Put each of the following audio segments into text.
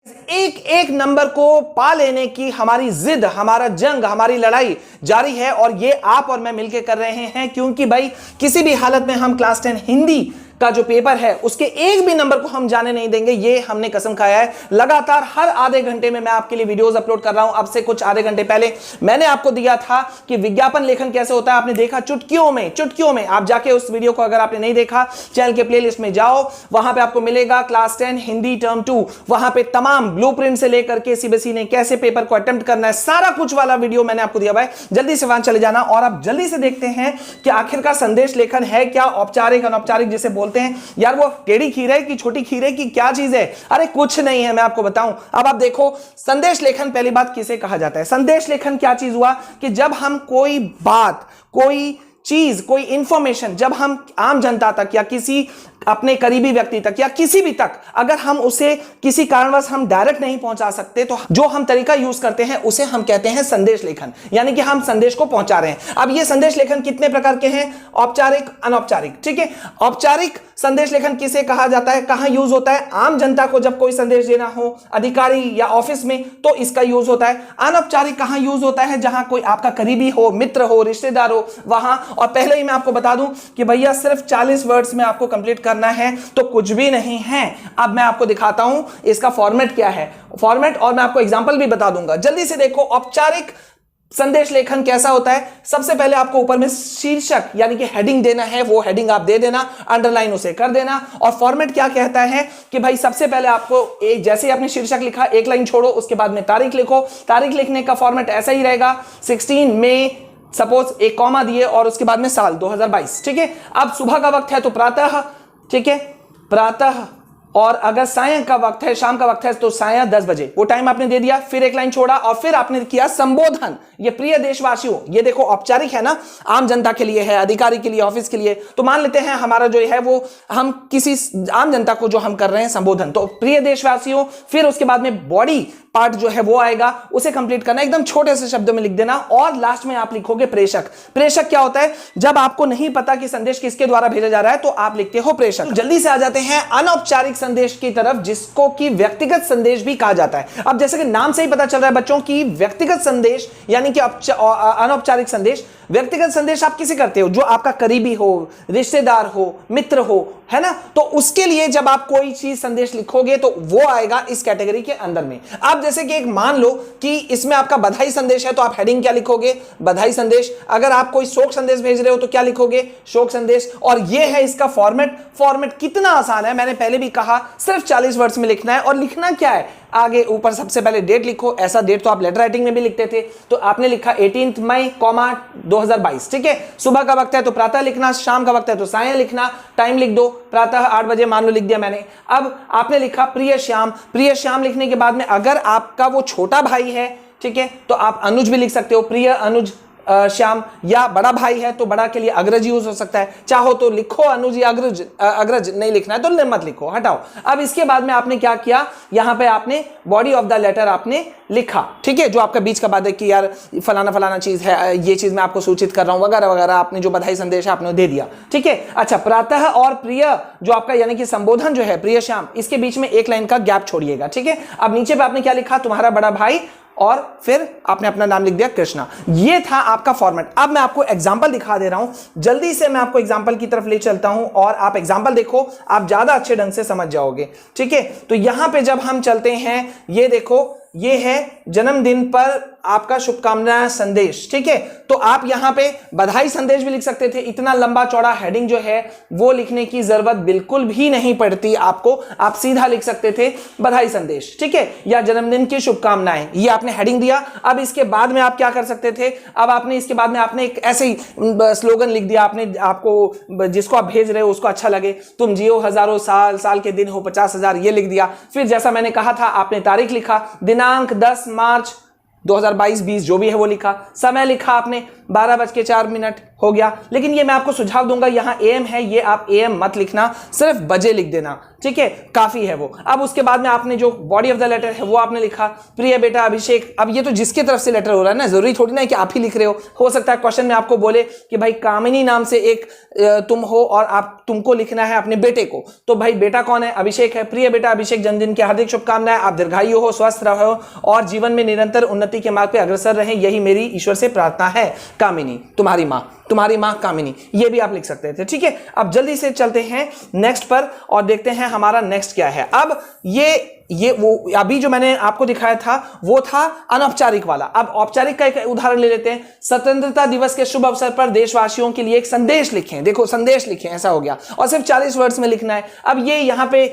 एक एक नंबर को पा लेने की हमारी जिद, हमारा जंग, हमारी लड़ाई जारी है और ये आप और मैं मिलकर कर रहे हैं, क्योंकि भाई किसी भी हालत में हम क्लास 10 हिंदी का जो पेपर है उसके एक भी नंबर को हम जाने नहीं देंगे। ये हमने कसम खाया है। लगातार हर आधे घंटे में मैं आपके लिए वीडियोस अपलोड कर रहा हूं। अब से कुछ आधे घंटे पहले मैंने आपको दिया था कि विज्ञापन लेखन कैसे होता है, आपने देखा चुटकियों में। आप जाके उस वीडियो को अगर आपने नहीं देखा, चैनल के प्लेलिस्ट में जाओ, वहां पे आपको मिलेगा क्लास 10 हिंदी टर्म 2। वहां पे तमाम ब्लूप्रिंट से लेकर के सीबीएसई ने कैसे पेपर को अटेम्प्ट करना है, सारा कुछ वाला वीडियो मैंने आपको दिया हुआ है। जल्दी से वहां चले जाना और आप जल्दी से देखते हैं कि आखिरकार संदेश लेखन है क्या, औपचारिक अनौपचारिक जिसे बोलते हैं। यार वो टेढ़ी खीर है कि छोटी खीर है कि क्या चीज है? अरे कुछ नहीं है, मैं आपको बताऊं। अब आप देखो, संदेश लेखन पहली बात किसे कहा जाता है? संदेश लेखन क्या चीज हुआ कि जब हम कोई बात, कोई चीज, कोई इंफॉर्मेशन जब हम आम जनता तक या किसी अपने करीबी व्यक्ति तक या किसी भी तक अगर हम उसे किसी कारणवश हम डायरेक्ट नहीं पहुंचा सकते, तो जो हम तरीका यूज करते हैं उसे हम कहते हैं संदेश लेखन, यानी कि हम संदेश को पहुंचा रहे हैं। अब ये संदेश लेखन कितने प्रकार के हैं? औपचारिक, अनौपचारिक। ठीक है, औपचारिक संदेश लेखन किसे कहा जाता है, कहां यूज होता है? आम जनता को जब कोई संदेश देना हो, अधिकारी या ऑफिस में, तो इसका यूज होता है। अनौपचारिक कहां यूज होता है? जहां कोई आपका करीबी हो, मित्र हो, रिश्तेदार हो, वहां। और पहले ही मैं आपको बता दूं कि भैया सिर्फ 40 वर्ड्स में आपको कंप्लीट करना है, तो कुछ भी नहीं है। अब मैं आपको दिखाता हूं इसका फॉर्मेट क्या है, फॉर्मेट, और मैं आपको एग्जांपल भी बता दूंगा। जल्दी से देखो औपचारिक संदेश लेखन कैसा होता है। सबसे पहले आपको ऊपर में शीर्षक यानी कि हेडिंग देना है, वो हेडिंग आप दे देना, अंडरलाइन उसे कर देना। और फॉर्मेट क्या कहता है कि भाई सबसे पहले आपको एक, जैसे ही आपने शीर्षक लिखा, एक लाइन छोड़ो, उसके बाद में तारीख लिखो। तारीख लिखने का फॉर्मेट ऐसा ही रहेगा, 16 मई, सपोज एक कॉमा दिए और उसके बाद में साल 2022। ठीक है, अब सुबह का वक्त है तो प्रातः, ठीक है, प्रातः। और अगर सायं का वक्त है, शाम का वक्त है, तो सायं 10 बजे, वो टाइम आपने दे दिया। फिर एक लाइन छोड़ा और फिर आपने किया संबोधन। ये प्रिय देशवासियों, ये देखो औपचारिक है ना, आम जनता के लिए है, अधिकारी के लिए, ऑफिस के लिए। तो मान लेते हैं हमारा जो है वो हम किसी आम जनता को जो हम कर रहे हैं संबोधन, तो प्रिय देशवासियों। फिर उसके बाद में बॉडी पार्ट जो है वो आएगा, उसे कंप्लीट करना, एकदम छोटे से शब्दों में लिख देना। और लास्ट में आप लिखोगे प्रेषक। प्रेषक क्या होता है? जब आपको नहीं पता कि संदेश किसके द्वारा भेजा जा रहा है, तो आप लिखते हो प्रेषक। तो जल्दी से आ जाते हैं अनौपचारिक संदेश की तरफ, जिसको कि व्यक्तिगत संदेश भी कहा जाता है। अब जैसे कि नाम से ही पता चल रहा है बच्चों की व्यक्तिगत संदेश यानी कि अनौपचारिक संदेश। व्यक्तिगत संदेश आप किसे करते हो? जो आपका करीबी हो, रिश्तेदार हो, मित्र हो, है ना। तो उसके लिए जब आप कोई चीज संदेश लिखोगे तो वो आएगा इस कैटेगरी के अंदर में। अब जैसे कि एक मान लो कि इसमें आपका बधाई संदेश है, तो आप हेडिंग क्या लिखोगे? बधाई संदेश। अगर आप कोई शोक संदेश भेज रहे हो तो क्या लिखोगे? शोक संदेश। और ये है इसका फॉर्मेट। फॉर्मेट कितना आसान है, मैंने पहले भी कहा, सिर्फ 40 वर्ड्स में लिखना है। और लिखना क्या है? आगे ऊपर सबसे पहले डेट लिखो। ऐसा डेट तो आप लेटर राइटिंग में भी लिखते थे, तो आपने लिखा 18 मई, 2022। ठीक है, सुबह का वक्त है तो प्रातः लिखना, शाम का वक्त है तो सायं लिखना। टाइम लिख दो, प्रातः 8 बजे मान लो, लिख दिया मैंने। अब आपने लिखा प्रिय श्याम। प्रिय श्याम लिखने के बाद में अगर आपका वो छोटा भाई है, ठीक है, तो आप अनुज भी लिख सकते हो, प्रिय अनुज श्याम। या बड़ा भाई है तो बड़ा के लिए अग्रज यूज हो सकता है, चाहो तो लिखो अनुज या अग्रज। अग्रज नहीं लिखना है तो मत लिखो, हटाओ। अब इसके बाद में आपने क्या किया? यहां पे आपने बॉडी ऑफ द लेटर आपने लिखा, ठीक है, जो आपका बीच का बाद है कि यार फलाना फलाना चीज है, ये चीज मैं आपको सूचित कर रहा हूं, वगैरह वगैरह। आपने जो बधाई संदेश है आपने दे दिया, ठीक है। अच्छा, प्रातः और प्रिय जो आपका यानी कि संबोधन जो है, प्रिय श्याम, इसके बीच में एक लाइन का गैप छोड़िएगा, ठीक है। अब नीचे पे आपने क्या लिखा? तुम्हारा बड़ा भाई, और फिर आपने अपना नाम लिख दिया कृष्णा। ये था आपका फॉर्मेट। अब मैं आपको एग्जांपल दिखा दे रहा हूं, जल्दी से मैं आपको एग्जांपल की तरफ ले चलता हूं और आप एग्जांपल देखो, आप ज्यादा अच्छे ढंग से समझ जाओगे, ठीक है। तो यहां पे जब हम चलते हैं, ये देखो, ये है जन्मदिन पर आपका शुभकामनाएं संदेश, ठीक है। तो आप यहां पे बधाई संदेश भी लिख सकते थे। इतना लंबा चौड़ा हेडिंग जो है वो लिखने की जरूरत बिल्कुल भी नहीं पड़ती आपको। आप सीधा लिख सकते थे बधाई संदेश, ठीक है, या जन्मदिन की शुभकामनाएं। ये आपने हेडिंग दिया। अब इसके बाद में आप क्या कर सकते थे? अब आपने इसके बाद में आपने एक ऐसे ही स्लोगन लिख दिया आपने, आपको जिसको आप भेज रहे हो उसको अच्छा लगे, तुम जियो हजारों साल, साल के दिन हो 50,000, ये लिख दिया। फिर जैसा मैंने कहा था, आपने तारीख लिखा, दिनांक 10 मार्च 2022-20 जो भी है वो लिखा। समय लिखा आपने 12:04 हो गया। लेकिन ये मैं आपको सुझाव दूंगा, यहां AM है, ये आप AM मत लिखना, सिर्फ बजे लिख देना, ठीक है, काफी है वो। अब उसके बाद में आपने जो बॉडी ऑफ द लेटर है वो आपने लिखा, प्रिय बेटा अभिषेक। अब ये तो जिसके तरफ से लेटर हो रहा है ना, जरूरी थोड़ी ना है कि आप ही लिख रहे हो सकता है क्वेश्चन में आपको बोले कि भाई कामिनी नाम से एक तुम हो और तुमको लिखना है अपने बेटे को, तो भाई बेटा कौन है? अभिषेक है। प्रिय बेटा अभिषेक, जन्मदिन की हार्दिक शुभकामनाएं, आप दीर्घायु हो, स्वस्थ रहो और जीवन में निरंतर उन्नति के मार्ग पे अग्रसर रहें, यही मेरी ईश्वर से प्रार्थना है। कामिनी, तुम्हारी मां कामिनी, ये भी आप लिख सकते थे, ठीक है। अब जल्दी से चलते हैं नेक्स्ट पर और देखते हैं हमारा नेक्स्ट क्या है। अब ये वो अभी जो मैंने आपको दिखाया था वो था अनौपचारिक वाला। अब औपचारिक का एक उदाहरण ले लेते हैं। स्वतंत्रता दिवस के शुभ अवसर पर देशवासियों के लिए एक संदेश लिखें। देखो संदेश लिखें, ऐसा हो गया, और सिर्फ 40 वर्ड्स में लिखना है। अब ये यहाँ पे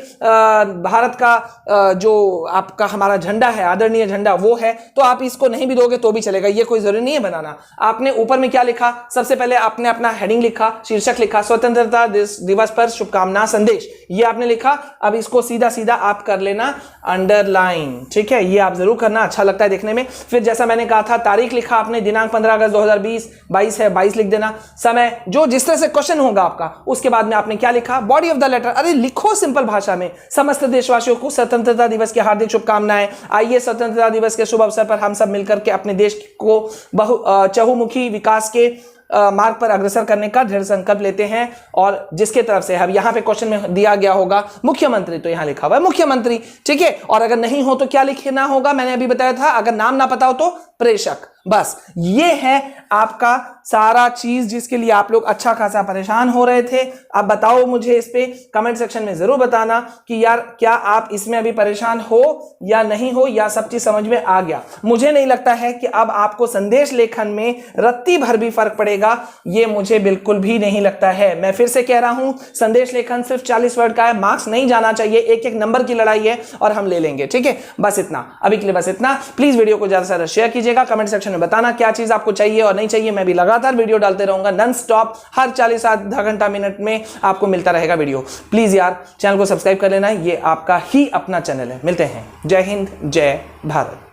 भारत का जो आपका हमारा झंडा है, आदरणीय झंडा, वो है, तो आप इसको नहीं भी दोगे तो भी चलेगा, ये कोई जरूरी नहीं है बनाना। आपने ऊपर में क्या लिखा? सबसे पहले आपने अपना हेडिंग लिखा, शीर्षक लिखा, स्वतंत्रता दिवस पर शुभकामना संदेश, ये आपने लिखा। अब इसको सीधा सीधा आप कर लेना अंडरलाइन, ठीक है, ये आप जरूर करना, अच्छा लगता है देखने में। फिर जैसा मैंने कहा था, तारीख लिखा आपने, दिनांक 15 अगस्त 2020, 22 है, 22 लिख देना। समय जो जिस तरह से क्वेश्चन होगा आपका, उसके बाद में आपने क्या लिखा? Body of the letter. अरे लिखो सिंपल भाषा में, समस्त देशवासियों को स्वतंत्रता दिवस की हार्दिक शुभकामनाएं। आइए स्वतंत्रता दिवस के शुभ अवसर पर हम सब मिलकर के अपने देश को चहुमुखी विकास के मार्ग पर अग्रसर करने का दृढ़ संकल्प लेते हैं। और जिसके तरफ से अब यहां पे क्वेश्चन में दिया गया होगा मुख्यमंत्री, तो यहां लिखा हुआ है मुख्यमंत्री, ठीक है। और अगर नहीं हो तो क्या लिखना होगा? मैंने अभी बताया था, अगर नाम ना पता हो तो प्रेषक। बस ये है आपका सारा चीज जिसके लिए आप लोग अच्छा खासा परेशान हो रहे थे। अब बताओ मुझे इस पे कमेंट सेक्शन में जरूर बताना कि यार क्या आप इसमें अभी परेशान हो या नहीं हो, या सब चीज समझ में आ गया। मुझे नहीं लगता है कि अब आपको संदेश लेखन में रत्ती भर भी फर्क पड़ेगा, ये मुझे बिल्कुल भी नहीं लगता है। मैं फिर से कह रहा हूं, संदेश लेखन सिर्फ 40 वर्ड का है, मार्क्स नहीं जाना चाहिए, एक एक नंबर की लड़ाई है और हम ले लेंगे, ठीक है। बस इतना, अभी के लिए बस इतना। प्लीज वीडियो को ज्यादा से ज्यादा शेयर कीजिएगा, कमेंट सेक्शन में बताना क्या चीज आपको चाहिए और नहीं चाहिए। मैं भी लगातार वीडियो डालते रहूंगा नॉन स्टॉप, हर 40 आधा घंटा मिनट में आपको मिलता रहेगा वीडियो। प्लीज यार चैनल को सब्सक्राइब कर लेना, ये आपका ही अपना चैनल है। मिलते हैं, जय हिंद, जय भारत।